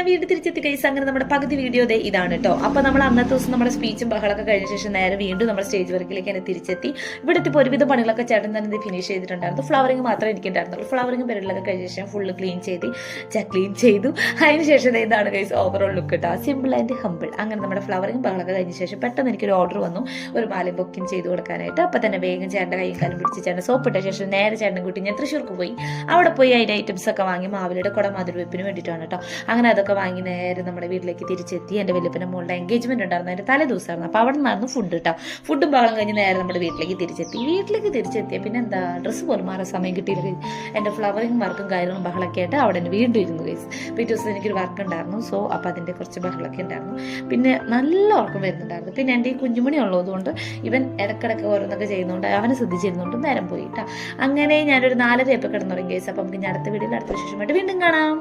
ഞാൻ വീട്ടിൽ തിരിച്ചെത്തി ഗൈസ്. അങ്ങനെ നമ്മുടെ പകുതി വീഡിയോ ഇതാണ് കേട്ടോ. അപ്പൊ നമ്മൾ അന്നത്തെ ദിവസം നമ്മുടെ സ്പീച്ചും ബഹളൊക്കെ കഴിഞ്ഞ ശേഷം നേരെ വീണ്ടും നമ്മുടെ സ്റ്റേജ് വർക്കിലേക്ക് തന്നെ തിരിച്ചെത്തി. ഇവിടുത്തെ ഒരുവിധം പണികളൊക്കെ ചേട്ടൻ തന്നെ ഫിനിഷ് ചെയ്തിട്ടുണ്ടായിരുന്നു. ഫ്ലവറിങ് മാത്രമേ എനിക്കുണ്ടായിരുന്നുള്ളൂ. ഫ്ലവറിങ് പരിപാടികളൊക്കെ കഴിഞ്ഞ ശേഷം ഫുള്ള് ക്ലീൻ ചെയ്തു. അതിനുശേഷം ഇതാണ് ഗൈസ് ഓവറോൾ ലുക്ക് കേട്ടോ. Simple and humble. അങ്ങനെ നമ്മുടെ ഫ്ലവറിങ് ബഹളൊക്കെ കഴിഞ്ഞ ശേഷം പെട്ടെന്ന് എനിക്കൊരു ഓർഡർ വന്നു, ഒരു മാല ബുക്കിംഗ് ചെയ്ത് കൊടുക്കാനായിട്ട്. അപ്പൊ തന്നെ വേഗം ചേട്ടൻ്റെ കൈയും കാലം പിടിച്ച് ചേട്ടൻ സോപ്പിട്ട ശേഷം നേരെ ചേട്ടനെ കൂട്ടി ഞാൻ തൃശ്ശൂർക്ക് പോയി. അവിടെ പോയി അതിൻ്റെ ഐറ്റംസ് ഒക്കെ വാങ്ങി മാവിലയുടെ കുട മധുരവെപ്പിന് വേണ്ടിയിട്ടാണ് കേട്ടോ. അങ്ങനെ അതൊക്കെ വാങ്ങി നേരെ നമ്മുടെ വീട്ടിലേക്ക് തിരിച്ചെത്തി. എൻ്റെ വലിയപ്പൻ്റെ മോളുടെ എൻഗേജ്മെന്റ് ഉണ്ടായിരുന്നു, അതിൻ്റെ തലേ ദിവസമായിരുന്നു. അപ്പോൾ അവിടെ നിന്നായിരുന്നു ഫുഡ് കേട്ടോ. ഫുഡും ബഹളം കഴിഞ്ഞ് നേരെ നമ്മുടെ വീട്ടിലേക്ക് തിരിച്ചെത്തിയ പിന്നെ എന്താ ഡ്രസ്സ് പോലും മാറാൻ സമയം കിട്ടിയില്ല. എൻ്റെ ഫ്ലവറിങ് വർക്കും കാര്യങ്ങളും ബഹളൊക്കെ ആയിട്ട് അവിടെ വീണ്ടും ഇരുന്നു ഗൈസ്. പിറ്റേ ദിവസം എനിക്കൊരു വർക്ക് ഉണ്ടായിരുന്നു. സോ അപ്പോൾ അതിൻ്റെ കുറച്ച് ബഹളമൊക്കെ ഉണ്ടായിരുന്നു. പിന്നെ നല്ല ഉറക്കം വരുന്നുണ്ടായിരുന്നു. പിന്നെ എൻ്റെ ഈ കുഞ്ഞുമണി ഉള്ളതുകൊണ്ട് ഇവൻ ഇടക്കിടക്ക് ഓരോന്നൊക്കെ ചെയ്യുന്നതുകൊണ്ട് അവനെ ശ്രദ്ധിച്ചിരുന്നുകൊണ്ട് നേരം പോയി കേട്ടോ. അങ്ങനെ ഞാനൊരു 4:30 കിടന്നുറങ്ങി ഗൈസ്. അപ്പം നമുക്ക് അടുത്ത വീഡിയോയിൽ അടുത്ത വിശേഷമായിട്ട് വീണ്ടും കാണാം.